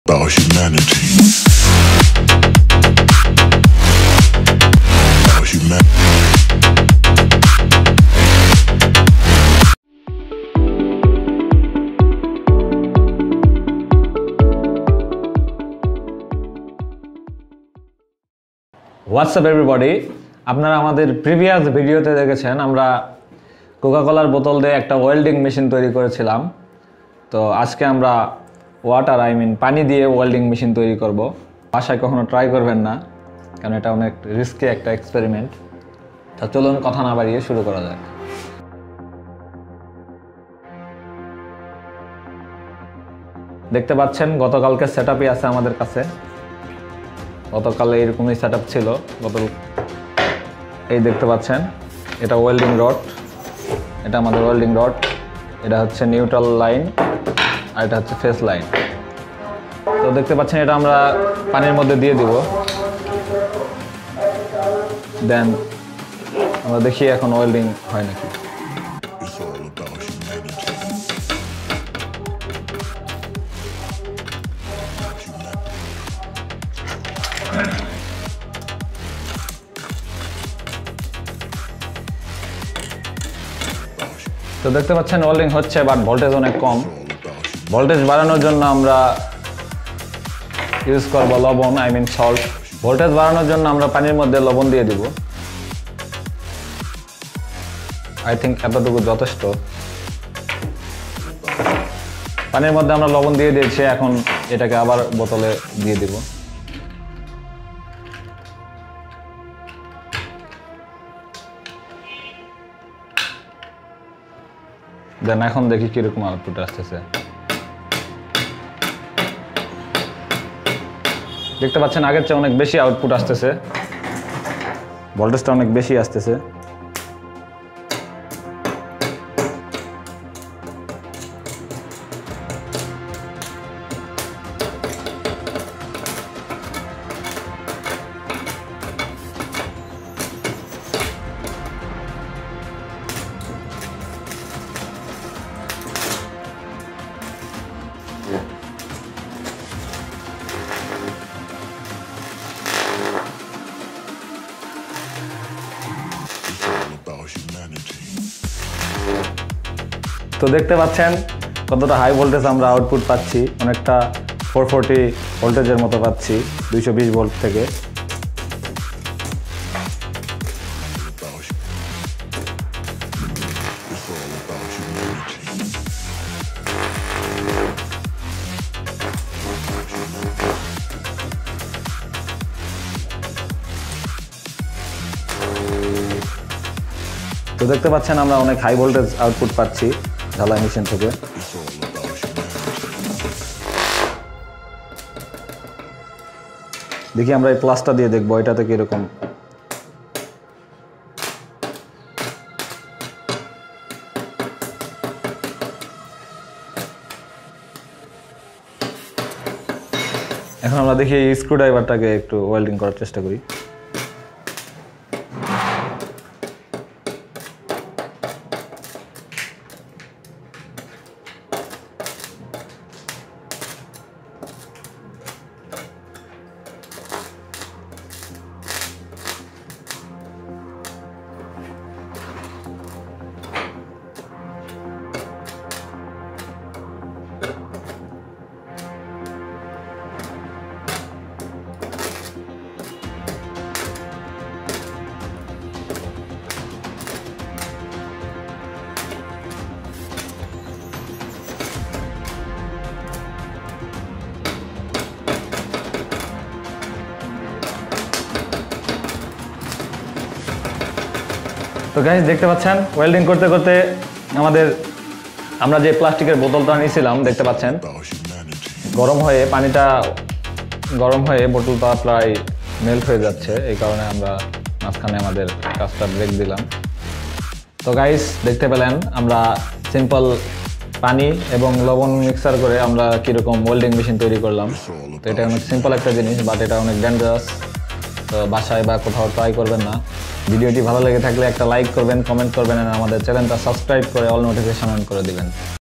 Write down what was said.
about humanity. About humanity. What's up everybody? আপনারা আমাদের previous ভিডিওতে দেখেছেন আমরা কোকা কোলার বোতল দিয়ে একটা ওয়েল্ডিং মেশিন তৈরি করেছিলাম। তো আজকে আমরা পানি দিয়ে ওয়েল্ডিং মেশিন তৈরি করব। বাসায় কখনো ট্রাই করবেন না, কারণ এটা অনেক রিস্কি একটা এক্সপেরিমেন্ট। তো চলুন কথা না বাড়িয়ে শুরু করা যাক। দেখতে পাচ্ছেন গতকালকে সেটআপই আছে আমাদের কাছে। গতকাল এইরকমই সেটআপ ছিল। এই দেখতে পাচ্ছেন এটা ওয়েল্ডিং রড, এটা আমাদের ওয়েল্ডিং রড, এটা হচ্ছে নিউট্রাল লাইন আর এটা হচ্ছে ফেস লাইন। তো দেখতে পাচ্ছেন এটা আমরা পানির মধ্যে দিয়ে দিব। দেন আমরা দেখি এখন ওয়েল্ডিং হয় নাকি। তো দেখতে পাচ্ছেন ওয়েল্ডিং হচ্ছে, বাট ভোল্টেজ অনেক কম। ভোল্টেজ বাড়ানোর জন্য আমরা ইউজ করব লবণ, সল্ট। ভোল্টেজ বাড়ানোর জন্য আমরা পানির মধ্যে লবণ দিয়ে দিব। আই থিঙ্ক এতটুকু যথেষ্ট। পানির মধ্যে আমরা লবণ দিয়ে দিয়েছি, এখন এটাকে আবার বোতলে দিয়ে দিব। দেন এখন দেখি কিরকম আউটপুট আসতেছে। দেখতে পাচ্ছেন আগের চেয়ে অনেক বেশি আউটপুট আসতেছে, ভোল্টেজটা অনেক বেশি আসতেছে। তো দেখতে পাচ্ছেন কতটা হাই ভোল্টেজ আমরা আউটপুট পাচ্ছি, অনেকটা 440 ভোল্টেজের মতো পাচ্ছি 220 ভোল্ট থেকে। তো দেখতে পাচ্ছেন আমরা অনেক হাই ভোল্টেজ আউটপুট পাচ্ছি ঢালাই মেশিন থেকে। দেখি আমরা এই প্লাসটা দিয়ে দেখবো এটাতে কিরকম। এখন আমরা দেখি এই স্ক্রু ড্রাইভারটাকে একটু ওয়েল্ডিং করার চেষ্টা করি। তো গাইস দেখতে পাচ্ছেন ওয়েল্ডিং করতে করতে আমরা যে প্লাস্টিকের বোতলটা নিয়েছিলাম দেখতে পাচ্ছেন পানিটা গরম হয়ে বোতলটা প্রায় মেল্ট হয়ে যাচ্ছে। এই কারণে আমরা মাঝখানে আমাদের কাজটা ব্রেক দিলাম। তো গাইস দেখতে পেলেন আমরা সিম্পল পানি এবং লবণ মিক্সার করে আমরা কিরকম ওয়েল্ডিং মেশিন তৈরি করলাম। তো এটা অনেক সিম্পল একটা জিনিস, বাট এটা অনেক ডেঞ্জারাস। তো বাসায় বা কোথাও ট্রাই করবেন না। ভিডিওটি ভালো লেগে থাকলে একটা লাইক করবেন, কমেন্ট করবেন আর আমাদের চ্যানেলটা সাবস্ক্রাইব করে অল নোটিফিকেশন অন করে দিবেন।